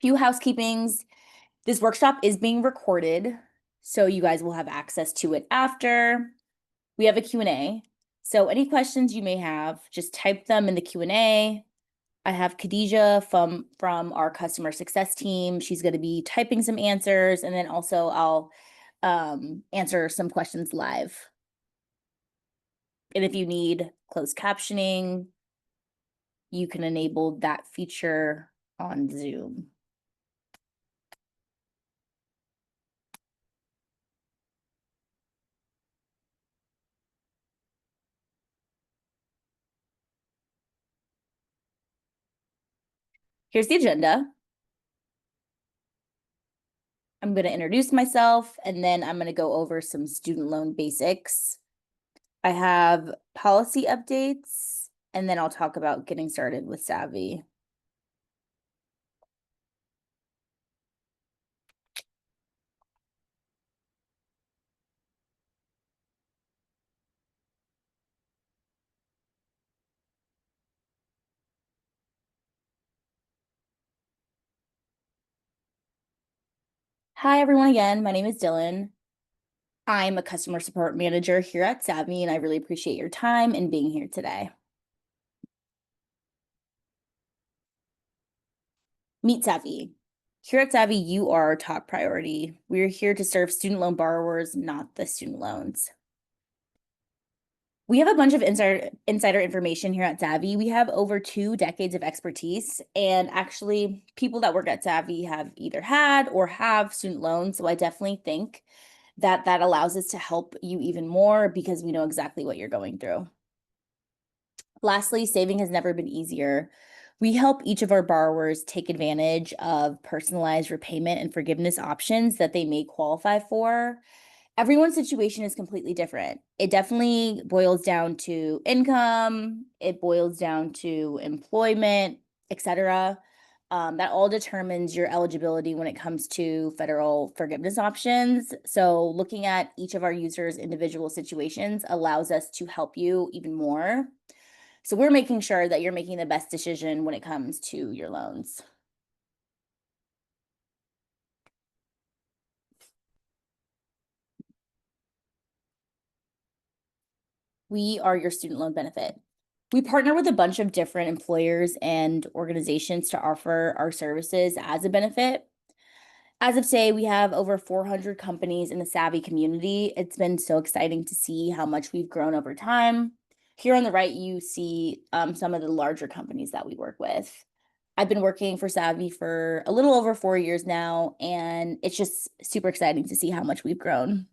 Few housekeepings. This workshop is being recorded, so you guys will have access to it after. We have a Q&A. So any questions you may have, just type them in the Q&A. I have Khadija from our customer success team. She's going to be typing some answers, and then also I'll answer some questions live. And if you need closed captioning, you can enable that feature on Zoom. Here's the agenda. I'm going to introduce myself, and then I'm going to go over some student loan basics. I have policy updates, and then I'll talk about getting started with Savi. Hi, everyone again. My name is Dylan. I'm a customer support manager here at Savi, and I really appreciate your time and being here today. Meet Savi. Here at Savi, you are our top priority. We're here to serve student loan borrowers, not the student loans. We have a bunch of insider information here at Savi. We have over 2 decades of expertise, and actually people that work at Savi have either had or have student loans. So I definitely think that that allows us to help you even more because we know exactly what you're going through. Lastly, saving has never been easier. We help each of our borrowers take advantage of personalized repayment and forgiveness options that they may qualify for. Everyone's situation is completely different. It definitely boils down to income, it boils down to employment, etc. That all determines your eligibility when it comes to federal forgiveness options. So looking at each of our users' individual situations allows us to help you even more. So we're making sure that you're making the best decision when it comes to your loans. We are your student loan benefit. We partner with a bunch of different employers and organizations to offer our services as a benefit. As of today, we have over 400 companies in the Savi community. It's been so exciting to see how much we've grown over time. Here on the right, you see some of the larger companies that we work with. I've been working for Savi for a little over 4 years now, and it's just super exciting to see how much we've grown.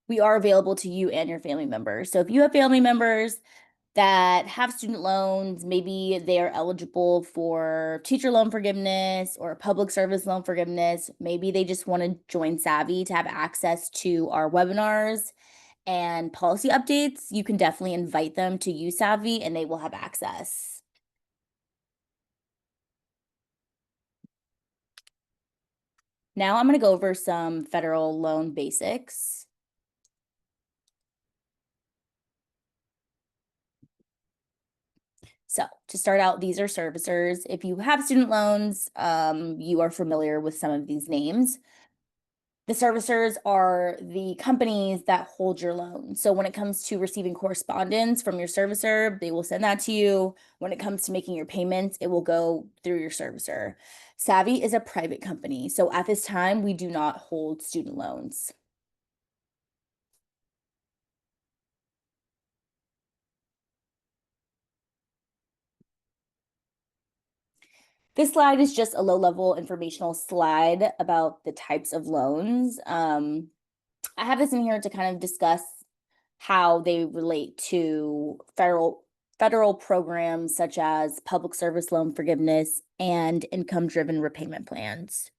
We are available to you and your family members. So if you have family members that have student loans, maybe they are eligible for teacher loan forgiveness or public service loan forgiveness, maybe they just want to join Savi to have access to our webinars and policy updates, you can definitely invite them to use Savi and they will have access. Now I'm going to go over some federal loan basics. So to start out, these are servicers. If you have student loans, you are familiar with some of these names. The servicers are the companies that hold your loan. So when it comes to receiving correspondence from your servicer, they will send that to you. When it comes to making your payments, it will go through your servicer. Savi is a private company. So at this time, we do not hold student loans. This slide is just a low-level informational slide about the types of loans. I have this in here to kind of discuss how they relate to federal programs such as public service loan forgiveness and income-driven repayment plans.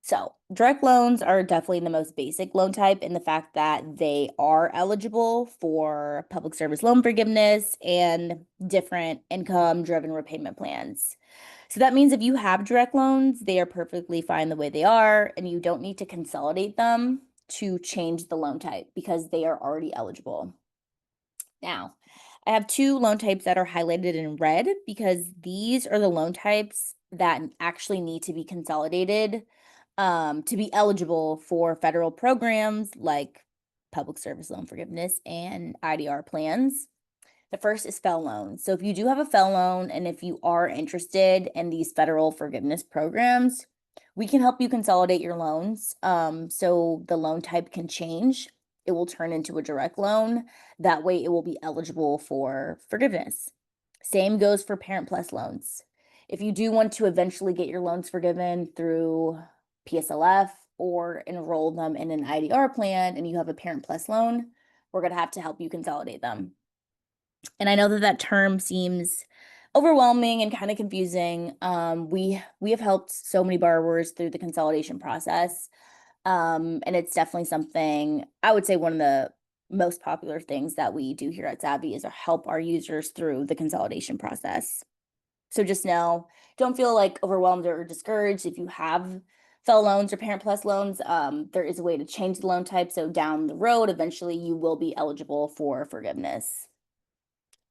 So direct loans are definitely the most basic loan type in the fact that they are eligible for public service loan forgiveness and different income-driven repayment plans. So that means if you have direct loans, they are perfectly fine the way they are, and you don't need to consolidate them to change the loan type because they are already eligible. Now, I have 2 loan types that are highlighted in red because these are the loan types that actually need to be consolidated to be eligible for federal programs like public service loan forgiveness and IDR plans. The first is FFEL loans. So if you do have a FFEL loan and if you are interested in these federal forgiveness programs, we can help you consolidate your loans. So the loan type can change. It will turn into a direct loan. That way it will be eligible for forgiveness. Same goes for Parent Plus loans. If you do want to eventually get your loans forgiven through PSLF or enroll them in an IDR plan and you have a Parent Plus loan, we're going to help you consolidate them. And I know that that term seems overwhelming and kind of confusing. We have helped so many borrowers through the consolidation process. And it's definitely something I would say one of the most popular things that we do here at Savi is help our users through the consolidation process. So just know, don't feel like overwhelmed or discouraged if you have FFEL loans or Parent Plus loans. There is a way to change the loan type. So down the road, eventually you will be eligible for forgiveness.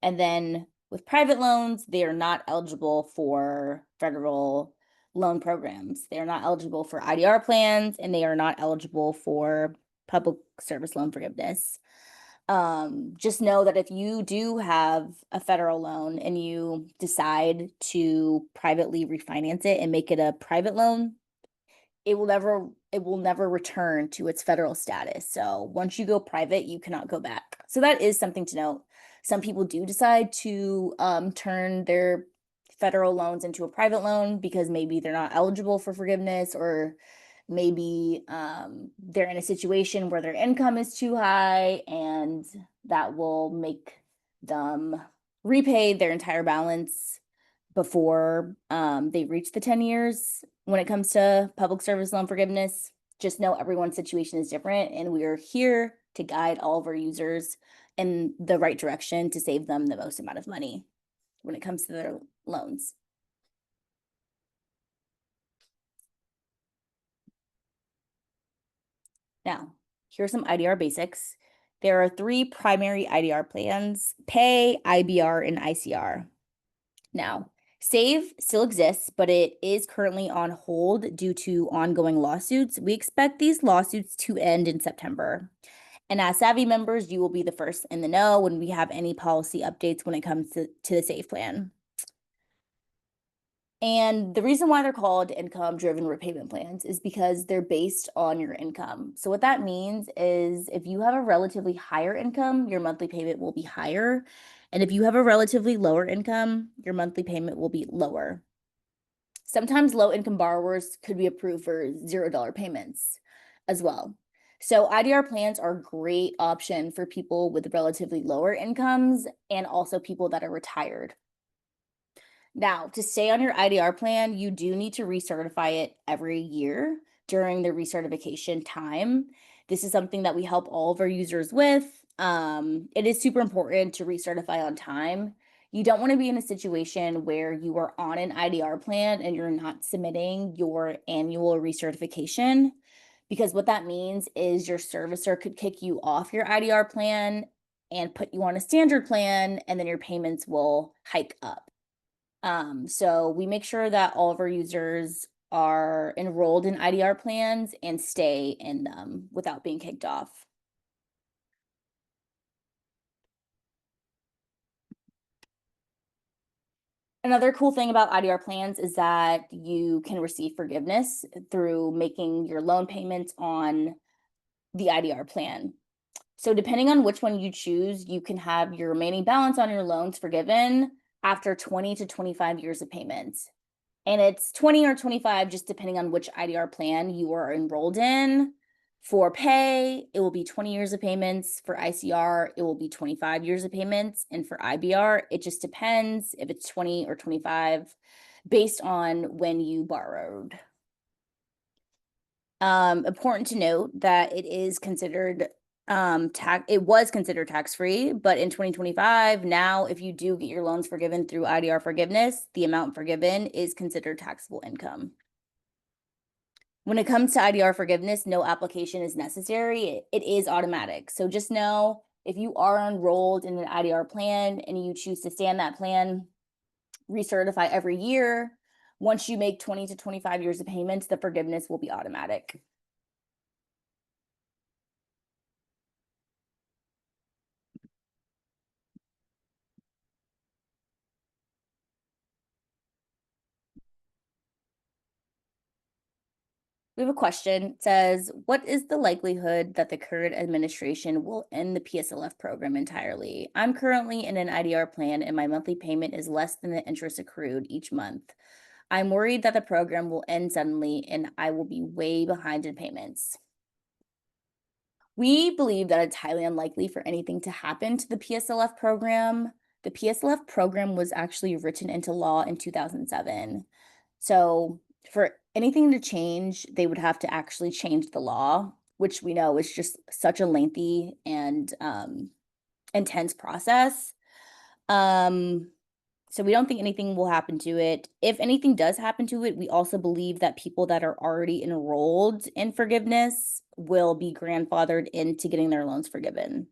And then with private loans, they are not eligible for federal loan programs. They are not eligible for IDR plans, and they are not eligible for public service loan forgiveness. Just know that if you do have a federal loan and you decide to privately refinance it and make it a private loan, it will never return to its federal status. So once you go private, you cannot go back. So that is something to note. Some people do decide to turn their federal loans into a private loan because maybe they're not eligible for forgiveness, or maybe they're in a situation where their income is too high and that will make them repay their entire balance before they reach the 10 years. When it comes to public service loan forgiveness, just know everyone's situation is different, and we are here to guide all of our users in the right direction to save them the most amount of money when it comes to their loans. Now, here are some IDR basics. There are 3 primary IDR plans: Pay, IBR, and ICR. Now, Save still exists, but it is currently on hold due to ongoing lawsuits. We expect these lawsuits to end in September. And as Savi members, you will be the first in the know when we have any policy updates when it comes to the Save plan. And the reason why they're called income-driven repayment plans is because they're based on your income. So what that means is if you have a relatively higher income, your monthly payment will be higher. And if you have a relatively lower income, your monthly payment will be lower. Sometimes low-income borrowers could be approved for $0 payments as well. So IDR plans are a great option for people with relatively lower incomes and also people that are retired. Now, to stay on your IDR plan, you do need to recertify it every year during the recertification time. This is something that we help all of our users with. It is super important to recertify on time. You don't want to be in a situation where you are on an IDR plan and you're not submitting your annual recertification, because what that means is your servicer could kick you off your IDR plan and put you on a standard plan, and then your payments will hike up. So we make sure that all of our users are enrolled in IDR plans and stay in them without being kicked off. Another cool thing about IDR plans is that you can receive forgiveness through making your loan payments on the IDR plan. So depending on which one you choose, you can have your remaining balance on your loans forgiven after 20 to 25 years of payments. And it's 20 or 25, just depending on which IDR plan you are enrolled in. For Pay, it will be 20 years of payments. For ICR, it will be 25 years of payments. And for IBR, it just depends if it's 20 or 25 based on when you borrowed. Important to note that it is considered it was considered tax-free, but in 2025, now if you do get your loans forgiven through IDR forgiveness, the amount forgiven is considered taxable income. When it comes to IDR forgiveness, no application is necessary. It is automatic. So just know if you are enrolled in an IDR plan and you choose to stay on that plan, recertify every year. Once you make 20 to 25 years of payments, the forgiveness will be automatic. We have a question. It says, what is the likelihood that the current administration will end the PSLF program entirely? I'm currently in an IDR plan and my monthly payment is less than the interest accrued each month. I'm worried that the program will end suddenly and I will be way behind in payments. We believe that it's highly unlikely for anything to happen to the PSLF program. The PSLF program was actually written into law in 2007. So for anything to change, they would have to actually change the law, which we know is just such a lengthy and intense process. So we don't think anything will happen to it. If anything does happen to it, we also believe that people that are already enrolled in forgiveness will be grandfathered into getting their loans forgiven.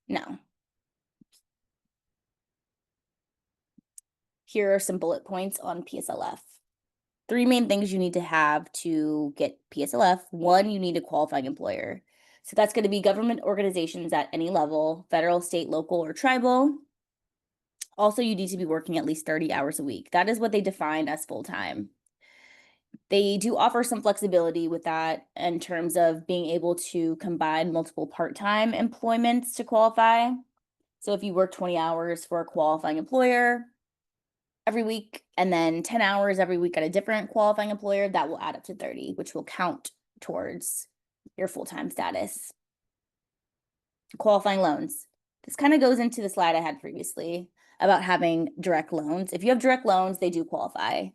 No. Here are some bullet points on PSLF. 3 main things you need to have to get PSLF. One, you need a qualifying employer. So that's going to be government organizations at any level, federal, state, local, or tribal. Also, you need to be working at least 30 hours a week. That is what they define as full-time. They do offer some flexibility with that in terms of being able to combine multiple part-time employments to qualify. So if you work 20 hours for a qualifying employer every week and then 10 hours every week at a different qualifying employer, that will add up to 30, which will count towards your full-time status. Qualifying loans. This kind of goes into the slide I had previously about having direct loans. If you have direct loans, they do qualify.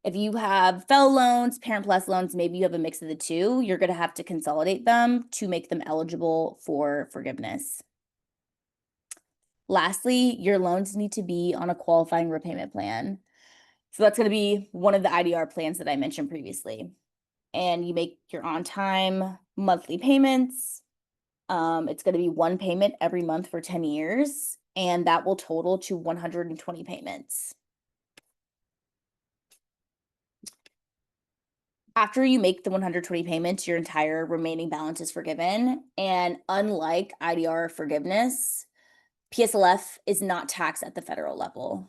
If you have FFEL loans, Parent Plus loans, maybe you have a mix of the two, you're going to have to consolidate them to make them eligible for forgiveness. Lastly, your loans need to be on a qualifying repayment plan. So that's going to be one of the IDR plans that I mentioned previously. And you make your on-time monthly payments. It's going to be one payment every month for 10 years, and that will total to 120 payments. After you make the 120 payments, your entire remaining balance is forgiven. And unlike IDR forgiveness, PSLF is not taxed at the federal level.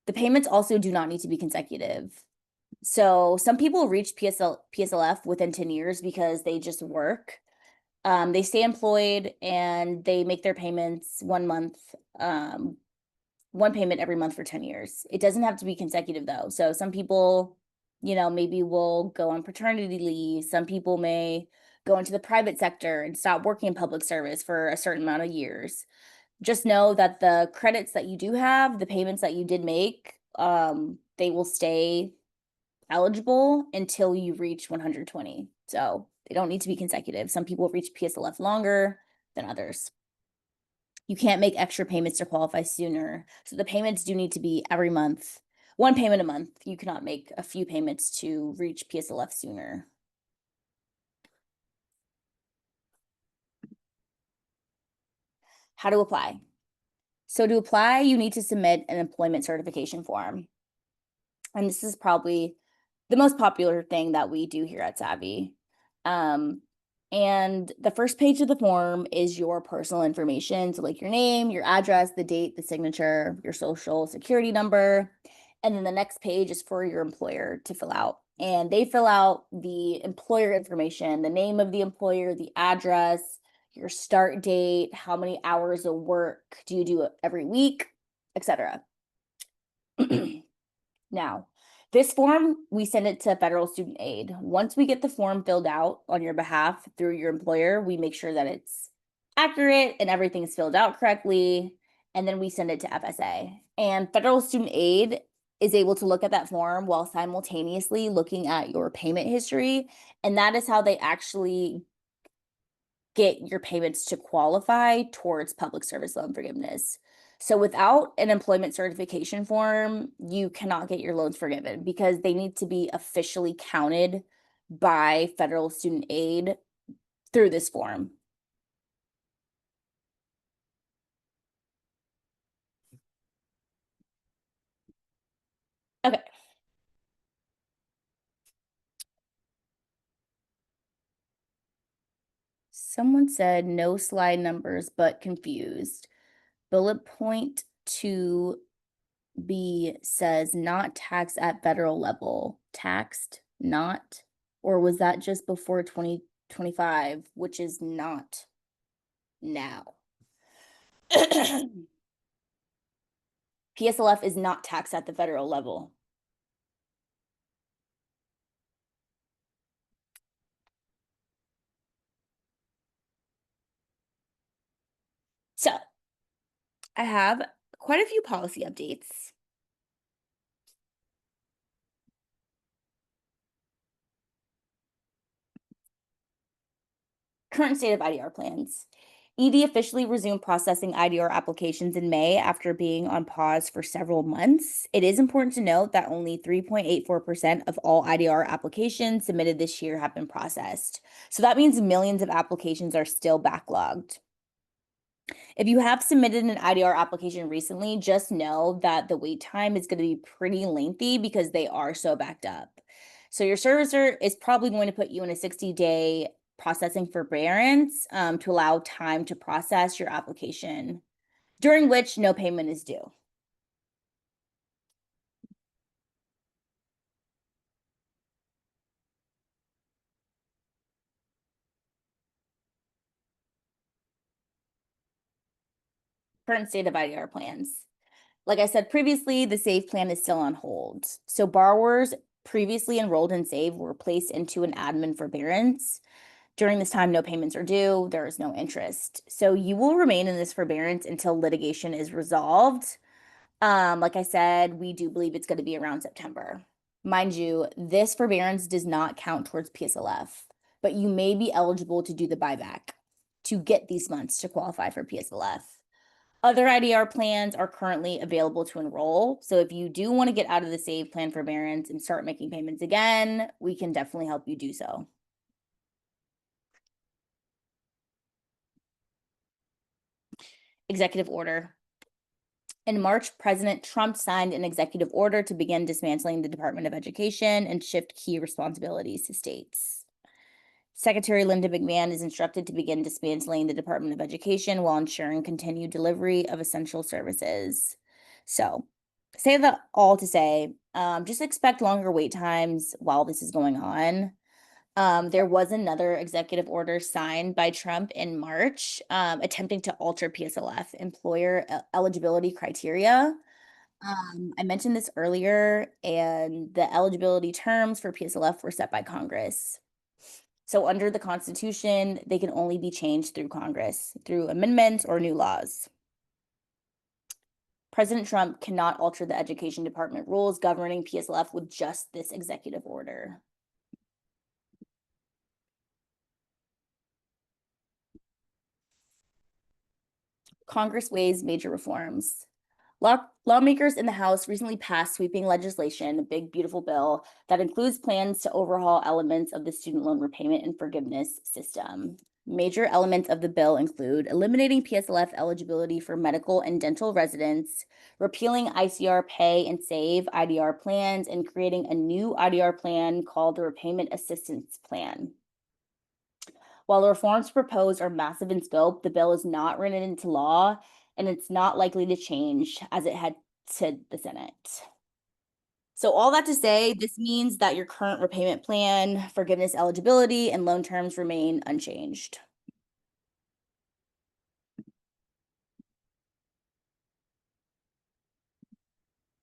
The payments also do not need to be consecutive. So some people reach PSLF within 10 years because they just work. They stay employed and they make their payments 1 month, one payment every month for 10 years. It doesn't have to be consecutive though. So some people, maybe will go on paternity leave. Some people may go into the private sector and stop working in public service for a certain amount of years. Just know that the credits that you do have, the payments that you did make, they will stay eligible until you reach 120. So they don't need to be consecutive. Some people reach PSLF longer than others. You can't make extra payments to qualify sooner. So the payments do need to be every month, one payment a month. You cannot make a few payments to reach PSLF sooner. How to apply. So to apply, you need to submit an employment certification form. And this is probably the most popular thing that we do here at Savi. And the first page of the form is your personal information. So like your name, your address, the date, the signature, your social security number. And then the next page is for your employer to fill out. And they fill out the employer information, the name of the employer, the address, your start date, how many hours of work do you do every week, etc. Now, this form, we send it to federal student aid. Once we get the form filled out on your behalf through your employer, we make sure that it's accurate and everything is filled out correctly. And then we send it to FSA. And federal student aid is able to look at that form while simultaneously looking at your payment history. And that is how they actually get your payments to qualify towards public service loan forgiveness. So without an employment certification form, you cannot get your loans forgiven because they need to be officially counted by federal student aid through this form. Okay. Someone said no slide numbers, but confused. Bullet point 2B says not taxed at federal level. Taxed, not, or was that just before 2025, which is not now? PSLF is not taxed at the federal level. So I have quite a few policy updates. Current state of IDR plans. ED officially resumed processing IDR applications in May after being on pause for several months. It is important to note that only 3.84% of all IDR applications submitted this year have been processed. So that means millions of applications are still backlogged. If you have submitted an IDR application recently, just know that the wait time is going to be pretty lengthy because they are so backed up. So your servicer is probably going to put you in a 60-day processing forbearance to allow time to process your application, during which no payment is due. Current state of IDR plans. Like I said previously, the SAVE plan is still on hold. So borrowers previously enrolled in SAVE were placed into an admin forbearance. During this time, no payments are due. There is no interest. So you will remain in this forbearance until litigation is resolved. Like I said, we do believe it's going to be around September. Mind you, this forbearance does not count towards PSLF, but you may be eligible to do the buyback to get these months to qualify for PSLF. Other IDR plans are currently available to enroll. So if you do want to get out of the SAVE plan forbearance and start making payments again, we can definitely help you do so. Executive order. In March, President Trump signed an executive order to begin dismantling the Department of Education and shift key responsibilities to states. Secretary Linda McMahon is instructed to begin dismantling the Department of Education while ensuring continued delivery of essential services. So, say that all to say, just expect longer wait times while this is going on. There was another executive order signed by Trump in March, attempting to alter PSLF employer eligibility criteria. I mentioned this earlier, and the eligibility terms for PSLF were set by Congress. So under the Constitution, they can only be changed through Congress, through amendments or new laws. President Trump cannot alter the Education Department rules governing PSLF with just this executive order. Congress weighs major reforms. Lawmakers in the House recently passed sweeping legislation, a big, beautiful bill that includes plans to overhaul elements of the student loan repayment and forgiveness system. Major elements of the bill include eliminating PSLF eligibility for medical and dental residents, repealing ICR pay and save IDR plans, and creating a new IDR plan called the Repayment Assistance Plan. While the reforms proposed are massive in scope, the bill is not written into law, and it's not likely to change as it had to the Senate. So all that to say, this means that your current repayment plan, forgiveness eligibility, and loan terms remain unchanged.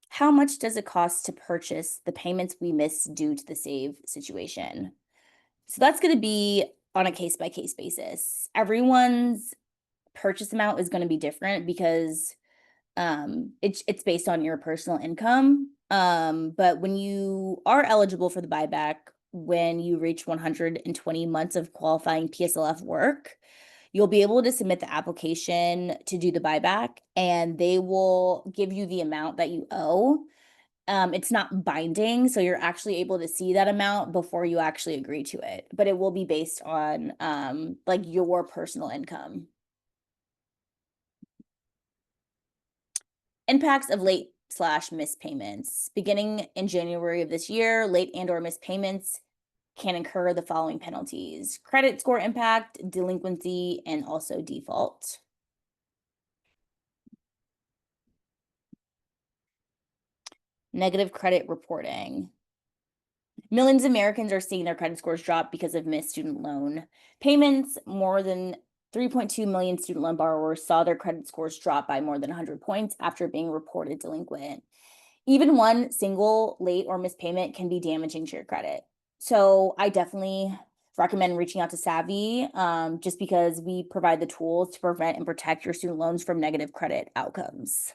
How much does it cost to purchase the payments we missed due to the SAVE situation? So that's going to be on a case-by-case basis. Everyone's purchase amount is going to be different because it's based on your personal income. But when you are eligible for the buyback, when you reach 120 months of qualifying PSLF work, you'll be able to submit the application to do the buyback, and they will give you the amount that you owe. It's not binding, so you're actually able to see that amount before you actually agree to it, but it will be based on like your personal income. Impacts of late slash missed payments. Beginning in January of this year, late and or missed payments can incur the following penalties: credit score impact, delinquency, and also default. Negative credit reporting. Millions of Americans are seeing their credit scores drop because of missed student loan payments. More than 3.2 million student loan borrowers saw their credit scores drop by more than 100 points after being reported delinquent. Even one single late or missed payment can be damaging to your credit. So I definitely recommend reaching out to Savi, just because we provide the tools to prevent and protect your student loans from negative credit outcomes.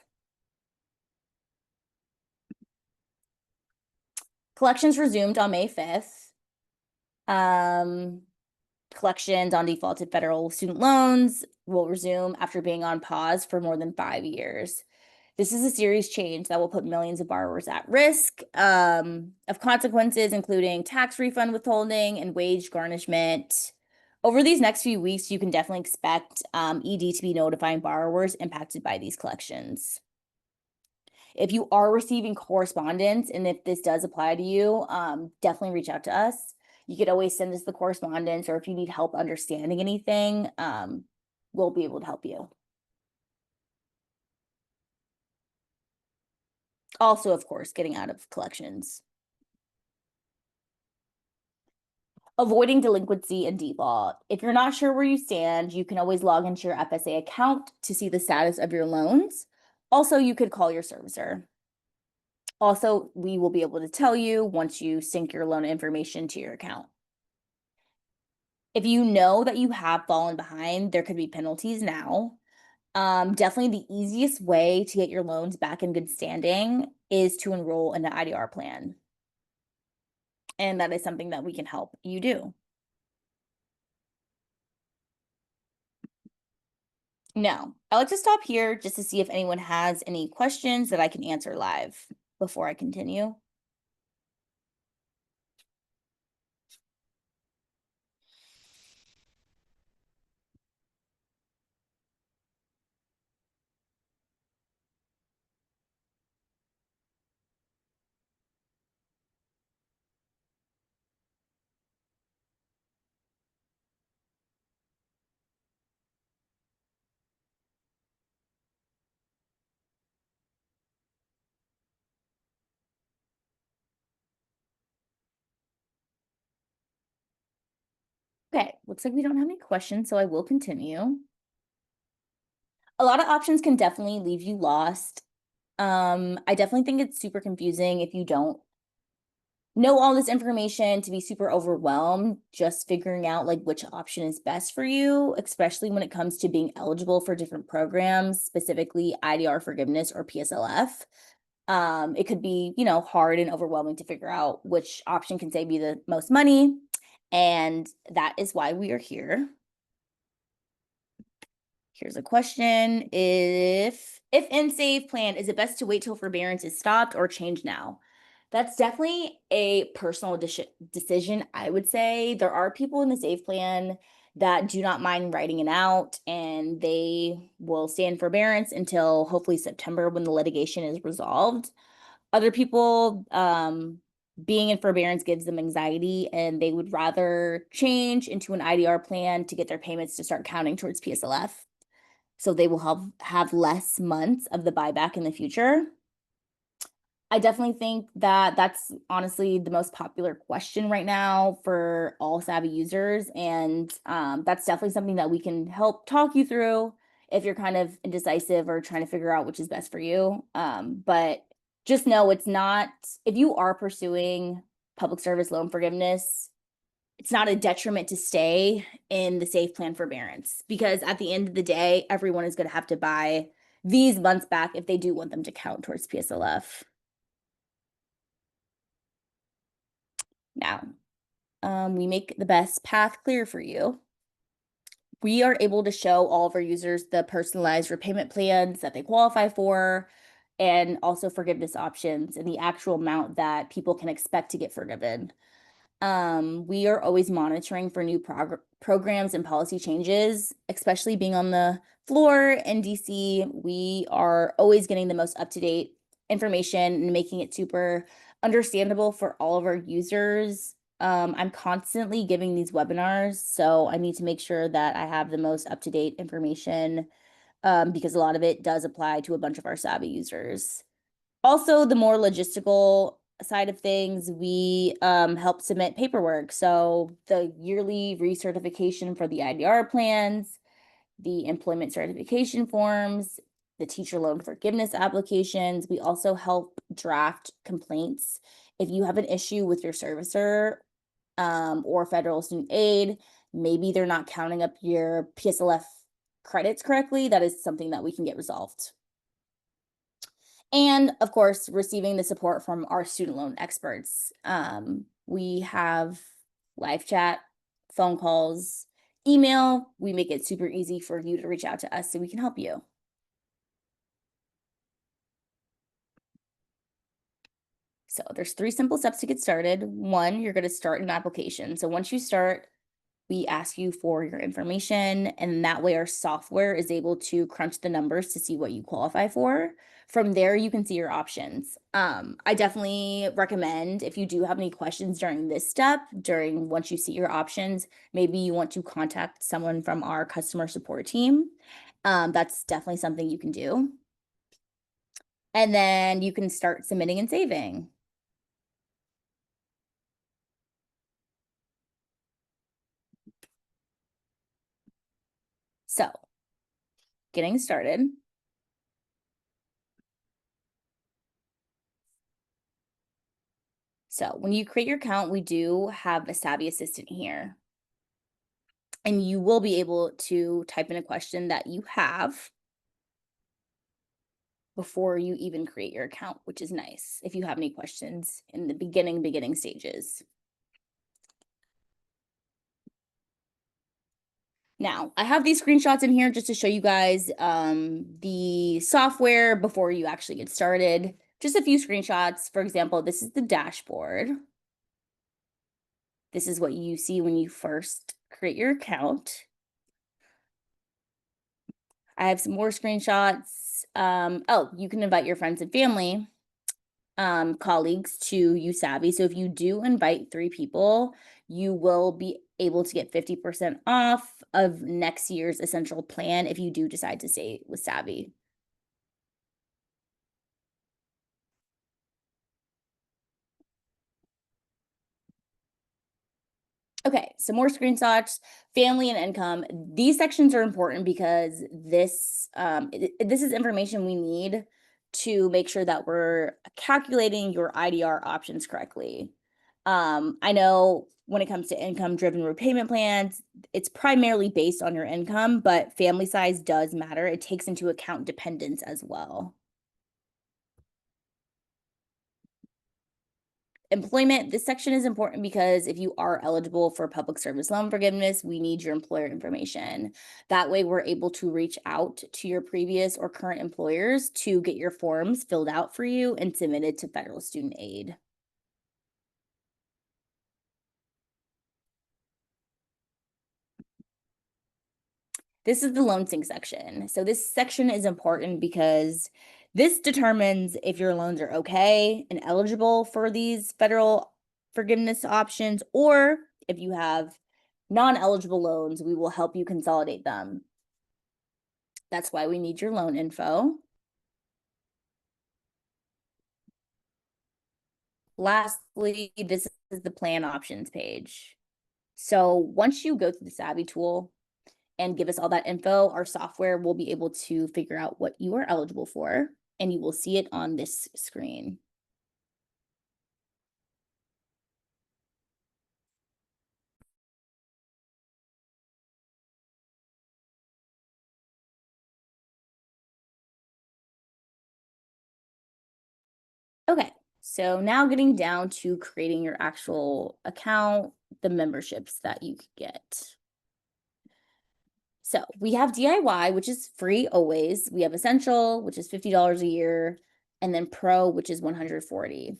Collections resumed on May 5th. Um, Collections on defaulted federal student loans will resume after being on pause for more than 5 years. This is a serious change that will put millions of borrowers at risk of consequences, including tax refund withholding and wage garnishment. Over these next few weeks, you can definitely expect ED to be notifying borrowers impacted by these collections. If you are receiving correspondence and if this does apply to you, definitely reach out to us. You could always send us the correspondence, or if you need help understanding anything, we'll be able to help you. Also, of course, getting out of collections. Avoiding delinquency and default. If you're not sure where you stand, you can always log into your FSA account to see the status of your loans. Also, you could call your servicer. Also, we will be able to tell you once you sync your loan information to your account. If you know that you have fallen behind, there could be penalties now. Definitely the easiest way to get your loans back in good standing is to enroll in the IDR plan. And that is something that we can help you do. No, I like to stop here just to see if anyone has any questions that I can answer live before I continue. Okay, looks like we don't have any questions, so I will continue. A lot of options can definitely leave you lost. I definitely think it's super confusing if you don't know all this information to be super overwhelmed just figuring out like which option is best for you, especially when it comes to being eligible for different programs, specifically IDR forgiveness or PSLF. It could be, hard and overwhelming to figure out which option can save you the most money. And that is why we are here. Here's a question. If in save plan, is it best to wait till forbearance is stopped or change now? That's definitely a personal decision, I would say. There are people in the save plan that do not mind writing it out, and they will stay in forbearance until hopefully September when the litigation is resolved. Other people, being in forbearance gives them anxiety, and they would rather change into an IDR plan to get their payments to start counting towards PSLF. So they will have less months of the buyback in the future. I definitely think that that's honestly the most popular question right now for all Savi users. And that's definitely something that we can help talk you through if you're kind of indecisive or trying to figure out which is best for you. But just know it's not, if you are pursuing public service loan forgiveness, it's not a detriment to stay in the safe plan forbearance, because at the end of the day, everyone is going to have to buy these months back if they do want them to count towards PSLF. Now, we make the best path clear for you. We are able to show all of our users the personalized repayment plans that they qualify for and also forgiveness options and the actual amount that people can expect to get forgiven. We are always monitoring for new programs and policy changes, especially being on the floor in DC. We are always getting the most up-to-date information and making it super understandable for all of our users. I'm constantly giving these webinars, so I need to make sure that I have the most up-to-date information, because a lot of it does apply to a bunch of our Savi users. Also, the more logistical side of things, we help submit paperwork. So the yearly recertification for the IDR plans, the employment certification forms, the teacher loan forgiveness applications. We also help draft complaints. If you have an issue with your servicer or federal student aid, maybe they're not counting up your PSLF credits correctly, that is something that we can get resolved. And of course, receiving the support from our student loan experts. We have live chat, phone calls, email. We make it super easy for you to reach out to us so we can help you. So there's 3 simple steps to get started. 1, you're going to start an application. So once you start, we ask you for your information, and that way our software is able to crunch the numbers to see what you qualify for. From there, you can see your options. I definitely recommend, if you do have any questions during this step, once you see your options, maybe you want to contact someone from our customer support team. That's definitely something you can do. And then you can start submitting and saving. So, getting started. So when you create your account, we do have a Savi assistant here. And you will be able to type in a question that you have before you even create your account, which is nice if you have any questions in the beginning stages. Now, I have these screenshots in here just to show you guys the software before you actually get started. Just a few screenshots. For example, this is the dashboard. This is what you see when you first create your account. I have some more screenshots. Oh, you can invite your friends and family, colleagues to Savi. So if you do invite 3 people, you will be able to get 50% off of next year's essential plan if you do decide to stay with Savi. Okay, some more screenshots, family and income. These sections are important because this is information we need to make sure that we're calculating your IDR options correctly. I know when it comes to income-driven repayment plans, it's primarily based on your income, but family size does matter. It takes into account dependents as well. Employment, this section is important because if you are eligible for public service loan forgiveness, we need your employer information. That way we're able to reach out to your previous or current employers to get your forms filled out for you and submitted to federal student aid. This is the loan sync section. So this section is important because this determines if your loans are okay and eligible for these federal forgiveness options, or if you have non-eligible loans, we will help you consolidate them. That's why we need your loan info. Lastly, this is the plan options page. So once you go through the Savi tool and give us all that info, our software will be able to figure out what you are eligible for, and you will see it on this screen. Okay, so now getting down to creating your actual account, the memberships that you could get. So we have DIY, which is free always. We have Essential, which is $50 a year. and then Pro, which is 140.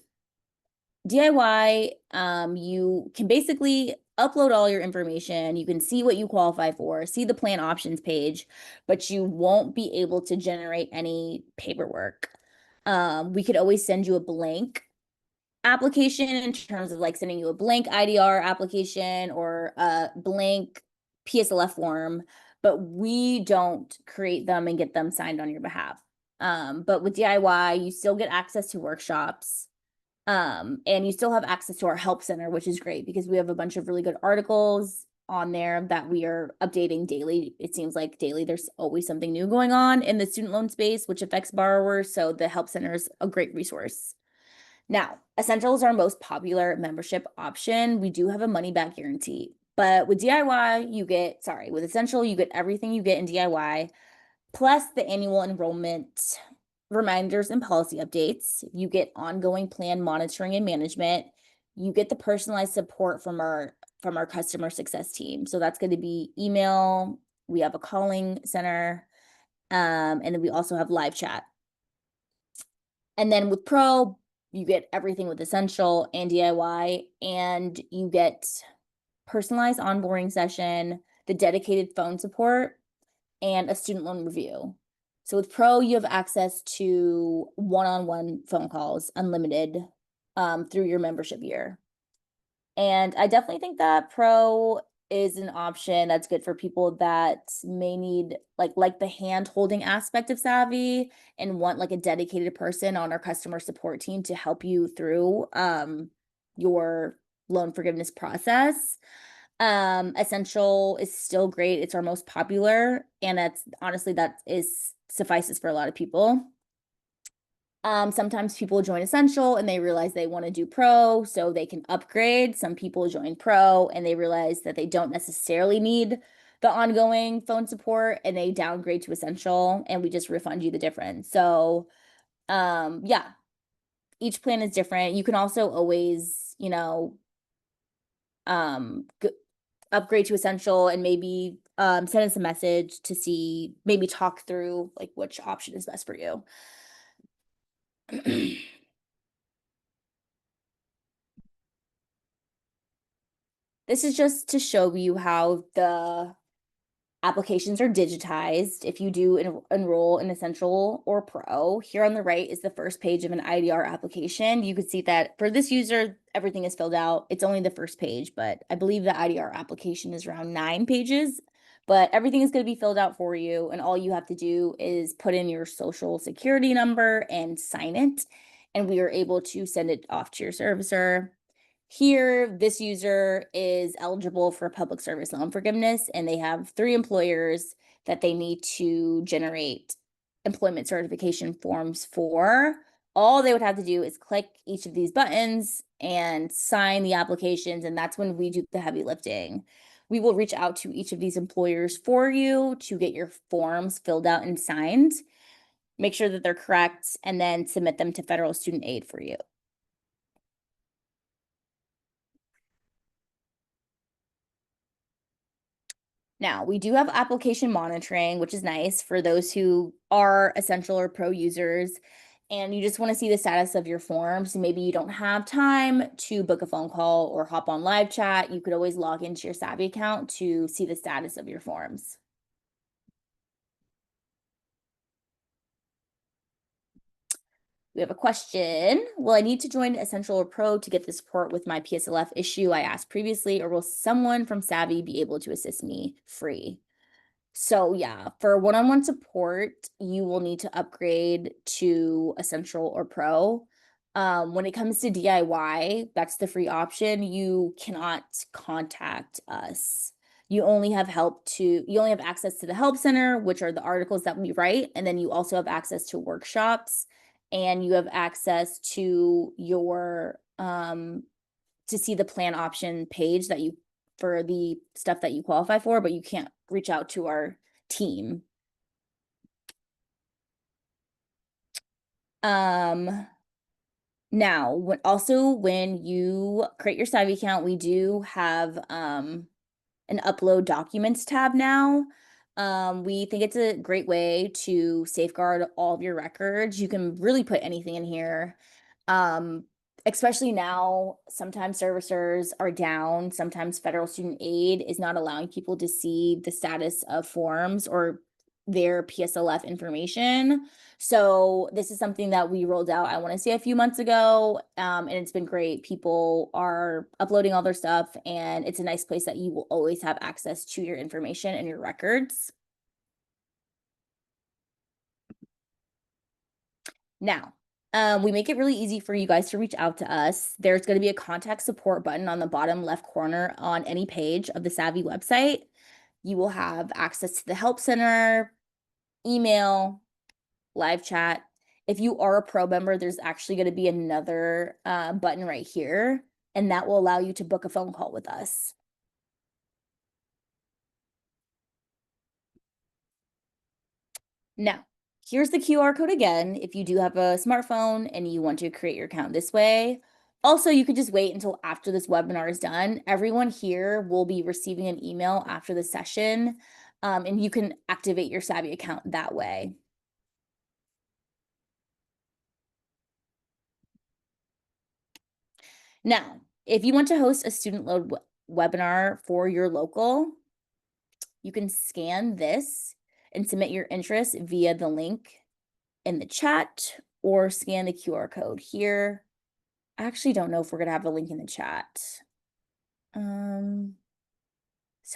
DIY, you can basically upload all your information. You can see what you qualify for, see the plan options page, but you won't be able to generate any paperwork. We could always send you a blank application in terms of like sending you a blank IDR application or a blank PSLF form, but we don't create them and get them signed on your behalf. But with DIY, you still get access to workshops. And you still have access to our help center, which is great because we have a bunch of really good articles on there that we are updating daily. It seems like daily there's always something new going on in the student loan space, which affects borrowers. So the help center is a great resource. Now, Essential is our most popular membership option. We do have a money back guarantee, but with with Essential, you get everything you get in DIY, plus the annual enrollment reminders and policy updates. You get ongoing plan monitoring and management. You get the personalized support from our customer success team. So that's going to be email. We have a calling center, and then we also have live chat. And then with Pro, you get everything with Essential and DIY, and you get personalized onboarding session, the dedicated phone support, and a student loan review. So with Pro, you have access to one-on-one phone calls, unlimited, through your membership year. And I definitely think that Pro is an option that's good for people that may need like the hand holding aspect of Savi and want like a dedicated person on our customer support team to help you through your loan forgiveness process. Essential is still great. It's our most popular, and that's honestly that is suffices for a lot of people. Sometimes people join Essential and they realize they want to do Pro, so they can upgrade. Some people join Pro and they realize that they don't necessarily need the ongoing phone support and they downgrade to Essential, and we just refund you the difference. So, yeah, each plan is different. You can also always, upgrade to Essential and maybe send us a message to see, maybe talk through like which option is best for you. This is just to show you how the applications are digitized. If you do enroll in Essential or Pro, here on the right is the first page of an IDR application. You can see that for this user, everything is filled out. It's only the first page, but I believe the IDR application is around 9 pages. But everything is going to be filled out for you, and all you have to do is put in your social security number and sign it, and we are able to send it off to your servicer. Here, this user is eligible for public service loan forgiveness, and they have 3 employers that they need to generate employment certification forms for. All they would have to do is click each of these buttons and sign the applications, and that's when we do the heavy lifting. We will reach out to each of these employers for you to get your forms filled out and signed, make sure that they're correct, and then submit them to federal student aid for you. Now, we do have application monitoring, which is nice for those who are Essential or Pro users, and you just want to see the status of your forms. Maybe you don't have time to book a phone call or hop on live chat. You could always log into your Savi account to see the status of your forms. We have a question. Will I need to join Essential or Pro to get the support with my PSLF issue I asked previously, or will someone from Savi be able to assist me free? So yeah, for one-on-one support, you will need to upgrade to Essential or Pro. When it comes to DIY, that's the free option. You cannot contact us. You only have access to the help center, which are the articles that we write, and then you also have access to workshops, and you have access to your to see the plan option page that you for the stuff that you qualify for, but you can't reach out to our team. Now, when you create your Savi account, we do have an upload documents tab now. We think it's a great way to safeguard all of your records. You can really put anything in here. Um, Especially now, sometimes servicers are down. Sometimes federal student aid is not allowing people to see the status of forms or their PSLF information. So this is something that we rolled out, I want to say a few months ago, and it's been great. People are uploading all their stuff, and it's a nice place that you will always have access to your information and your records. Now, we make it really easy for you guys to reach out to us. There's going to be a contact support button on the bottom left corner on any page of the Savi website. You will have access to the help center, email, live chat. If you are a pro member, there's actually going to be another button right here, and that will allow you to book a phone call with us. Now, here's the QR code again if you do have a smartphone and you want to create your account this way. Also, you could just wait until after this webinar is done. Everyone here will be receiving an email after the session, and you can activate your Savi account that way. Now, if you want to host a student loan webinar for your local, you can scan this and submit your interest via the link in the chat or scan the QR code here. I actually don't know if we're gonna have a link in the chat. So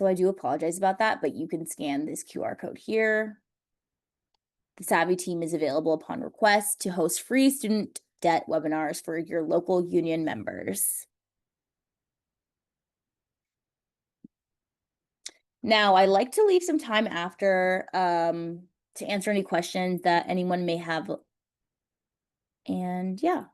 I do apologize about that, but you can scan this QR code here. The Savi team is available upon request to host free student debt webinars for your local union members. Now, I like to leave some time after to answer any questions that anyone may have. And yeah.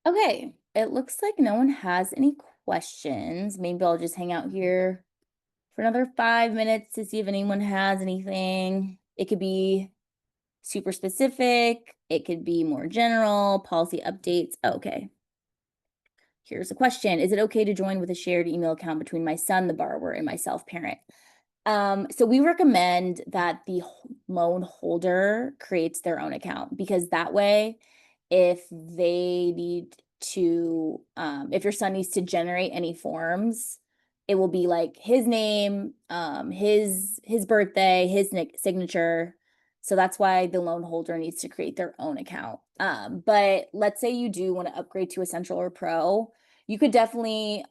Okay, it looks like no one has any questions. Maybe I'll just hang out here for another 5 minutes to see if anyone has anything. It could be super specific, it could be more general, policy updates. Okay. Here's a question. Is it okay to join with a shared email account between my son, the borrower, and myself, parent? So we recommend that the loan holder creates their own account because that way, if they need to, if your son needs to generate any forms, it will be like his name, his birthday, his signature. So that's why the loan holder needs to create their own account. But let's say you do want to upgrade to Essential or Pro, you could definitely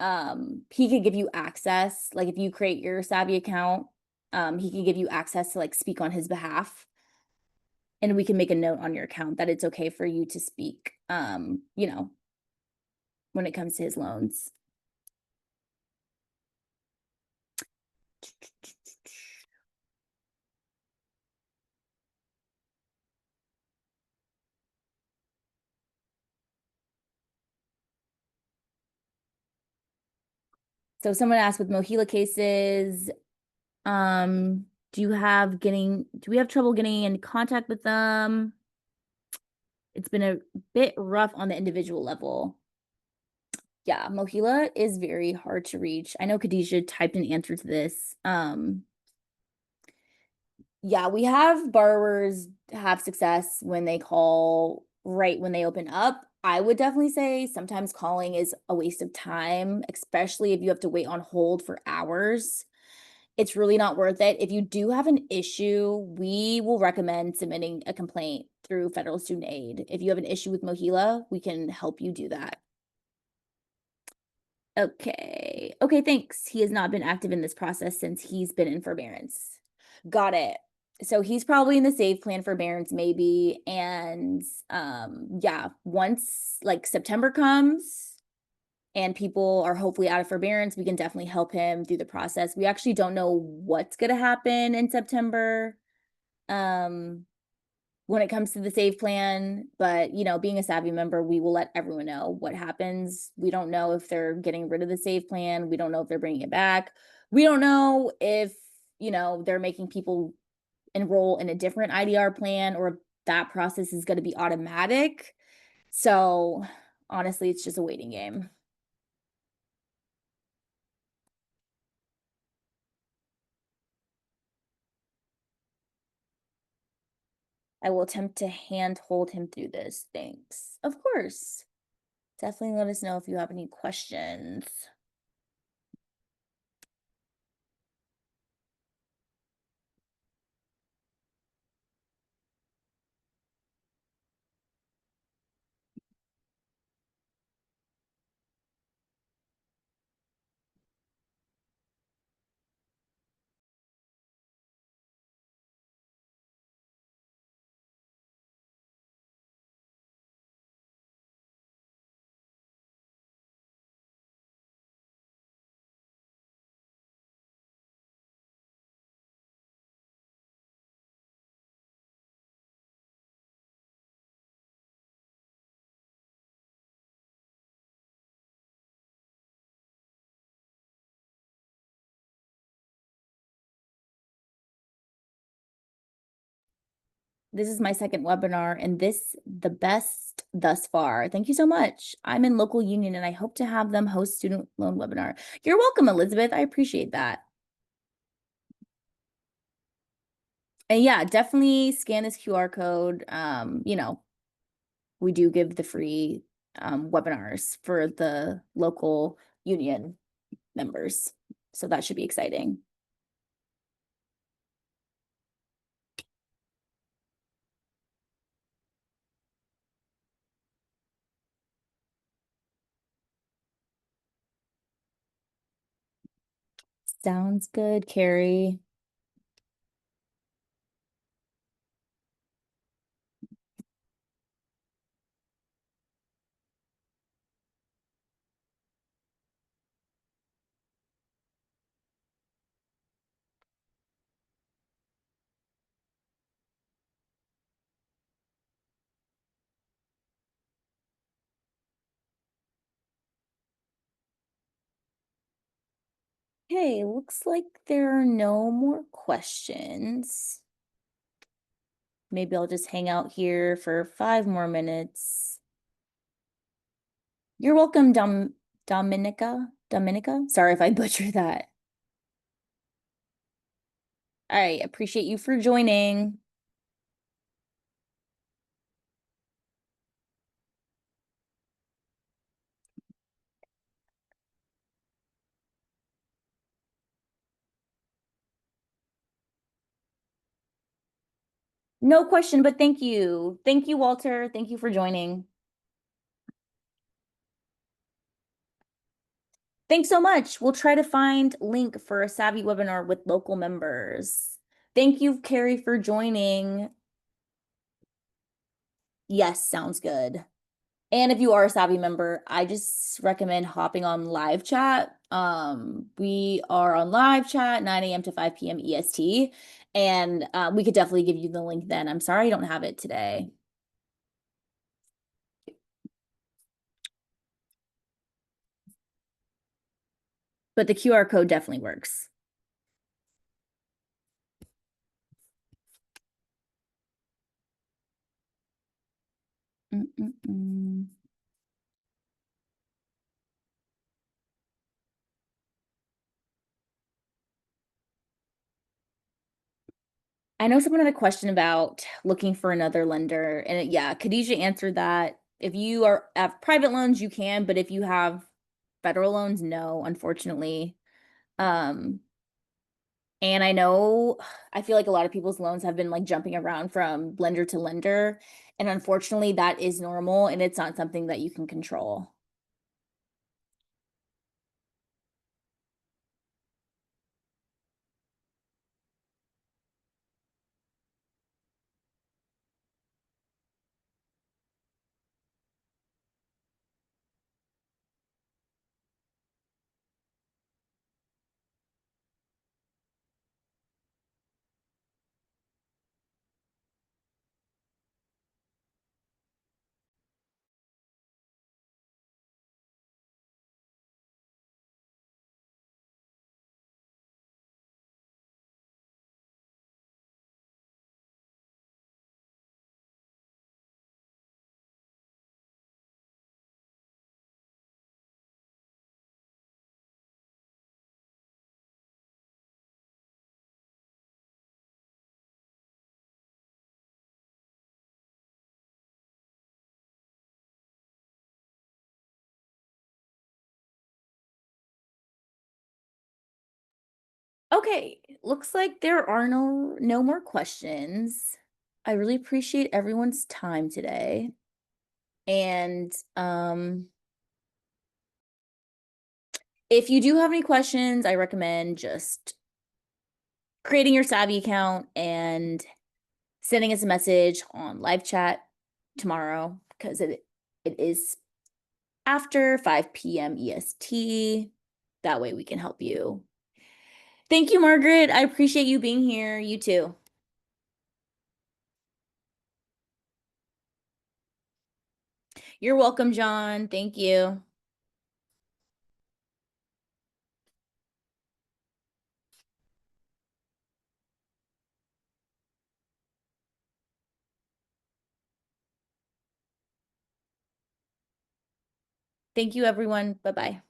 he could give you access, like if you create your Savi account, he can give you access to like speak on his behalf, and we can make a note on your account that it's okay for you to speak, when it comes to his loans. So someone asked with Mohila cases, do we have trouble getting in contact with them? It's been a bit rough on the individual level. Yeah, Mohila is very hard to reach. I know Khadijah typed an answer to this. Yeah, we have borrowers have success when they call right when they open up. I would definitely say sometimes calling is a waste of time, especially if you have to wait on hold for hours. It's really not worth it. If you do have an issue, we will recommend submitting a complaint through federal student aid. If you have an issue with Mohila, we can help you do that. Okay. Okay, thanks. He has not been active in this process since he's been in forbearance. Got it. So he's probably in the save plan forbearance maybe. And yeah, once like September comes and people are hopefully out of forbearance, we can definitely help him through the process. We actually don't know what's gonna happen in September. Um, when it comes to the save plan, but being a Savi member, we will let everyone know what happens. We don't know if they're getting rid of the save plan. We don't know if they're bringing it back. We don't know if, they're making people enroll in a different IDR plan or if that process is going to be automatic. So honestly, it's just a waiting game. I will attempt to hand hold him through this. Thanks. Of course. Definitely let us know if you have any questions. This is my second webinar and this the best thus far. Thank you so much. I'm in local union and I hope to have them host student loan webinar. You're welcome, Elizabeth. I appreciate that. And yeah, definitely scan this QR code. We do give the free webinars for the local union members. So that should be exciting. Sounds good, Carrie. Okay, looks like there are no more questions. Maybe I'll just hang out here for 5 more minutes. You're welcome, Dominica. Sorry if I butchered that. All right, appreciate you for joining. No question, but thank you. Thank you, Walter. Thank you for joining. Thanks so much. We'll try to find link for a Savvy webinar with local members. Thank you, Carrie, for joining. Yes, sounds good. And if you are a Savvy member, I just recommend hopping on live chat. We are on live chat 9 a.m. to 5 p.m. EST, and we could definitely give you the link then. I'm sorry I don't have it today. but the QR code definitely works. Mm-mm-mm. I know someone had a question about looking for another lender, and yeah, Khadijah answered that. If you have private loans, you can, but if you have federal loans, no, unfortunately. Um, and I know I feel like a lot of people's loans have been like jumping around from lender to lender, and unfortunately, that is normal, and it's not something that you can control. Okay, looks like there are no more questions. I really appreciate everyone's time today. And if you do have any questions, I recommend just creating your Savi account and sending us a message on live chat tomorrow because it is after 5 p.m. EST. That way we can help you. Thank you, Margaret. I appreciate you being here. You too. You're welcome, John. Thank you. Thank you, everyone. Bye bye.